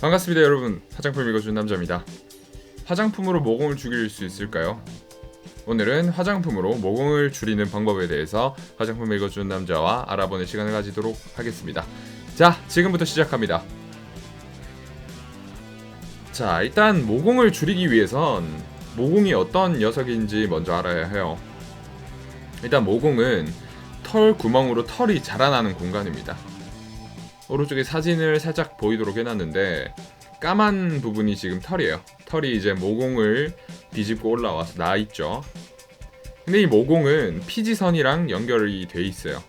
반갑습니다 여러분, 화장품 읽어주는 남자입니다. 화장품으로 모공을 줄일 수 있을까요? 오늘은 화장품으로 모공을 줄이는 방법에 대해서 화장품 읽어주는 남자와 알아보는 시간을 가지도록 하겠습니다. 자, 지금부터 시작합니다. 자, 일단 모공을 줄이기 위해선 모공이 어떤 녀석인지 먼저 알아야 해요. 일단 모공은 털 구멍으로 털이 자라나는 공간입니다. 오른쪽에 사진을 살짝 보이도록 해놨는데 까만 부분이 지금 털이에요. 털이 이제 모공을 뒤집고 올라와서 나있죠. 근데 이 모공은 피지선이랑 연결이 돼 있어요.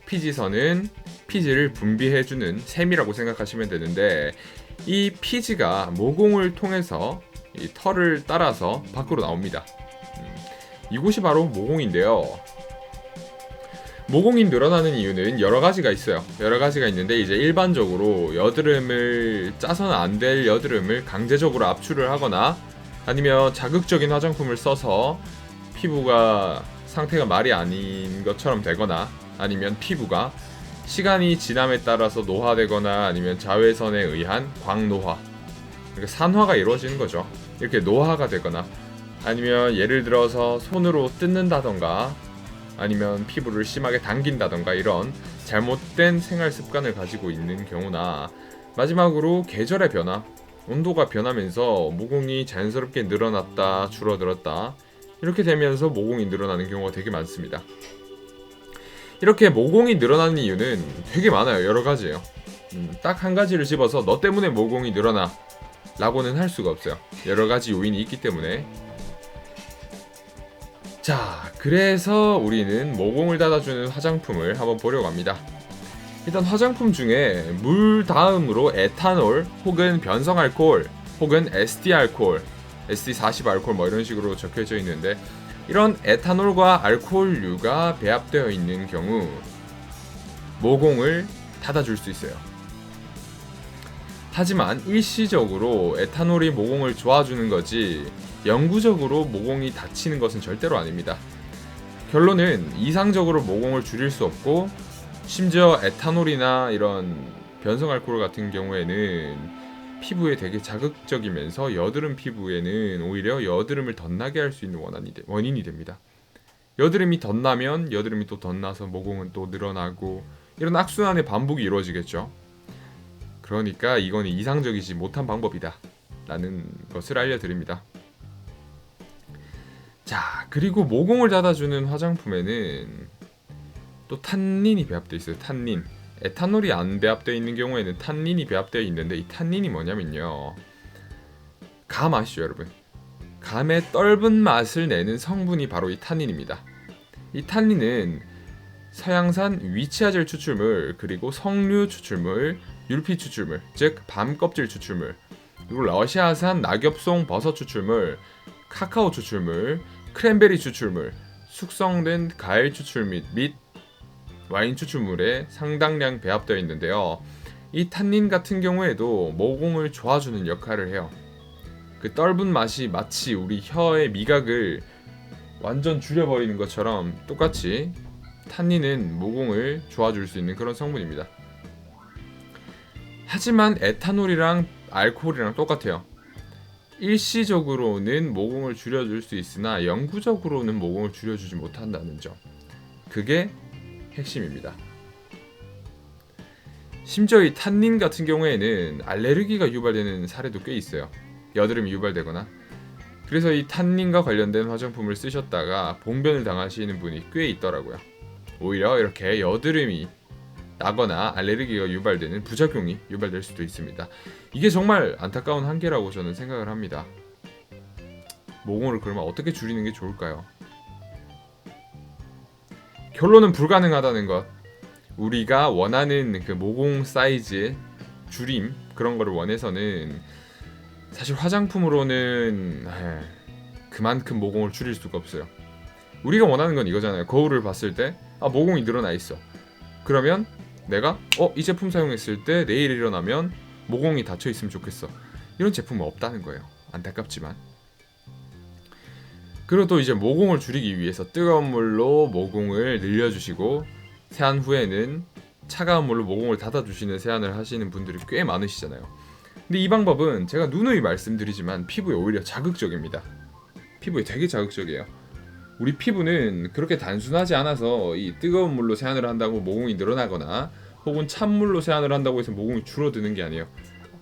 피지선은 피지를 분비해주는 샘이라고 생각하시면 되는데 이 피지가 모공을 통해서 이 털을 따라서 밖으로 나옵니다. 이곳이 바로 모공인데요. 모공이 늘어나는 이유는 여러 가지가 있어요. 여러 가지가 있는데 이제 일반적으로 여드름을 짜서는 안 될 여드름을 강제적으로 압출을 하거나 아니면 자극적인 화장품을 써서 피부가 상태가 말이 아닌 것처럼 되거나 아니면 피부가 시간이 지남에 따라서 노화되거나 아니면 자외선에 의한 광노화, 그러니까 산화가 이루어지는 거죠. 이렇게 노화가 되거나 아니면 예를 들어서 손으로 뜯는다던가 아니면 피부를 심하게 당긴다던가 이런 잘못된 생활 습관을 가지고 있는 경우나 마지막으로 계절의 변화, 온도가 변하면서 모공이 자연스럽게 늘어났다 줄어들었다 이렇게 되면서 모공이 늘어나는 경우가 되게 많습니다. 이렇게 모공이 늘어나는 이유는 되게 많아요. 여러 가지예요. 딱 한 가지를 집어서 너 때문에 모공이 늘어나 라고는 할 수가 없어요. 여러 가지 요인이 있기 때문에. 자, 그래서 우리는 모공을 닫아주는 화장품을 한번 보려고 합니다. 일단 화장품 중에 물 다음으로 에탄올 혹은 변성알코올 혹은 SD 알코올, SD40 알코올 뭐 이런 식으로 적혀져 있는데 이런 에탄올과 알코올류가 배합되어 있는 경우 모공을 닫아줄 수 있어요. 하지만 일시적으로 에탄올이 모공을 좋아주는 거지 영구적으로 모공이 닫히는 것은 절대로 아닙니다. 결론은 이상적으로 모공을 줄일 수 없고 심지어 에탄올이나 이런 변성알코올 같은 경우에는 피부에 되게 자극적이면서 여드름 피부에는 오히려 여드름을 덧나게 할 수 있는 원인이 됩니다. 여드름이 덧나면 여드름이 또 덧나서 모공은 또 늘어나고 이런 악순환의 반복이 이루어지겠죠. 그러니까 이건 이상적이지 못한 방법이다 라는 것을 알려드립니다. 자, 그리고 모공을 닫아주는 화장품에는 또 탄닌이 배합되어 있어요. 탄닌. 에탄올이 안 배합되어 있는 경우에는 탄닌이 배합되어 있는데 이 탄닌이 뭐냐면요, 감 아시죠 여러분? 감의 떫은 맛을 내는 성분이 바로 이 탄닌입니다. 이 탄닌은 서양산 위치아젤 추출물, 그리고 석류 추출물, 율피 추출물, 즉 밤 껍질 추출물, 그리고 러시아산 낙엽송 버섯 추출물, 카카오 추출물, 크랜베리 추출물, 숙성된 과일 추출물 및 와인 추출물에 상당량 배합되어 있는데요. 이 탄닌 같은 경우에도 모공을 좋아주는 역할을 해요. 그 떫은 맛이 마치 우리 혀의 미각을 완전 줄여버리는 것처럼 똑같이 탄닌은 모공을 좋아줄 수 있는 그런 성분입니다. 하지만 에탄올이랑 알코올이랑 똑같아요. 일시적으로는 모공을 줄여줄 수 있으나 영구적으로는 모공을 줄여주지 못한다는 점, 그게 핵심입니다. 심지어 이 탄닌 같은 경우에는 알레르기가 유발되는 사례도 꽤 있어요. 여드름이 유발되거나. 그래서 이 탄닌과 관련된 화장품을 쓰셨다가 봉변을 당하시는 분이 꽤 있더라고요. 오히려 이렇게 여드름이 나거나 알레르기가 유발되는 부작용이 유발될 수도 있습니다. 이게 정말 안타까운 한계라고 저는 생각을 합니다. 모공을 그러면 어떻게 줄이는 게 좋을까요? 결론은 불가능하다는 것. 우리가 원하는 그 모공 사이즈 줄임 그런 거를 원해서는 사실 화장품으로는 그만큼 모공을 줄일 수가 없어요. 우리가 원하는 건 이거잖아요. 거울을 봤을 때 모공이 늘어나 있어. 그러면 내가 이 제품 사용했을 때 내일 일어나면 모공이 닫혀 있으면 좋겠어. 이런 제품은 없다는 거예요. 안타깝지만. 그리고 또 이제 모공을 줄이기 위해서 뜨거운 물로 모공을 늘려주시고 세안 후에는 차가운 물로 모공을 닫아주시는 세안을 하시는 분들이 꽤 많으시잖아요. 근데 이 방법은 제가 누누이 말씀드리지만 피부에 오히려 자극적입니다. 피부에 되게 자극적이에요. 우리 피부는 그렇게 단순하지 않아서 이 뜨거운 물로 세안을 한다고 모공이 늘어나거나 혹은 찬물로 세안을 한다고 해서 모공이 줄어드는 게 아니에요.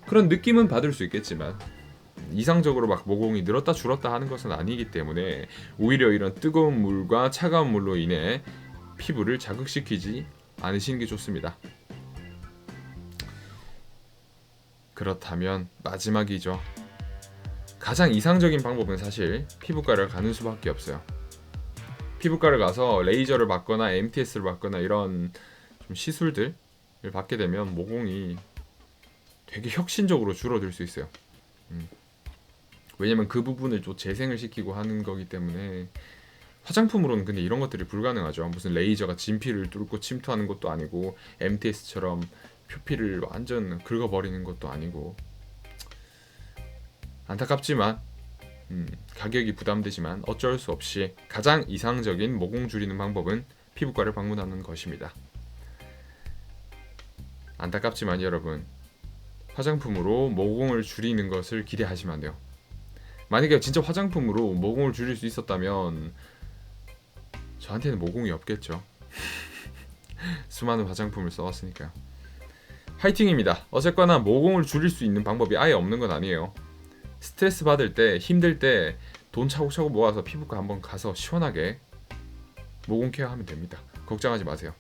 그런 느낌은 받을 수 있겠지만 이상적으로 막 모공이 늘었다 줄었다 하는 것은 아니기 때문에 오히려 이런 뜨거운 물과 차가운 물로 인해 피부를 자극시키지 않으시는 게 좋습니다. 그렇다면 마지막이죠. 가장 이상적인 방법은 사실 피부과를 가는 수밖에 없어요. 피부과를 가서 레이저를 받거나 MTS를 받거나 이런 좀 시술들을 받게 되면 모공이 되게 혁신적으로 줄어들 수 있어요. 왜냐면 그 부분을 또 재생을 시키고 하는 거기 때문에 화장품으로는 근데 이런 것들이 불가능하죠. 무슨 레이저가 진피를 뚫고 침투하는 것도 아니고 MTS처럼 표피를 완전 긁어버리는 것도 아니고 안타깝지만 가격이 부담되지만 어쩔 수 없이 가장 이상적인 모공 줄이는 방법은 피부과를 방문하는 것입니다. 안타깝지만 여러분 화장품으로 모공을 줄이는 것을 기대하시면 안 돼요. 만약에 진짜 화장품으로 모공을 줄일 수 있었다면 저한테는 모공이 없겠죠. 수많은 화장품을 써왔으니까요. 화이팅입니다. 어쨌거나 모공을 줄일 수 있는 방법이 아예 없는 건 아니에요. 스트레스 받을 때 힘들 때 돈 차곡차곡 모아서 피부과 한번 가서 시원하게 모공 케어하면 됩니다. 걱정하지 마세요.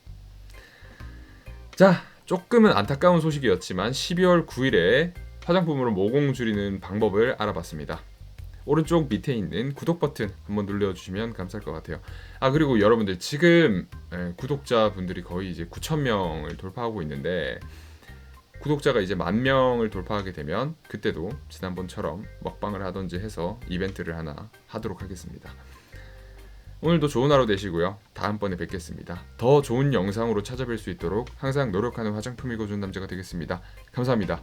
자, 조금은 안타까운 소식이었지만 12월 9일에 화장품으로 모공 줄이는 방법을 알아봤습니다. 오른쪽 밑에 있는 구독 버튼 한번 눌러주시면 감사할 것 같아요. 아 그리고 여러분들 지금 구독자분들이 거의 이제 9,000명을 돌파하고 있는데 구독자가 이제 10,000명을 돌파하게 되면 그때도 지난번처럼 먹방을 하던지 해서 이벤트를 하나 하도록 하겠습니다. 오늘도 좋은 하루 되시고요. 다음번에 뵙겠습니다. 더 좋은 영상으로 찾아뵐 수 있도록 항상 노력하는 화장품 읽어주는 남자가 되겠습니다. 감사합니다.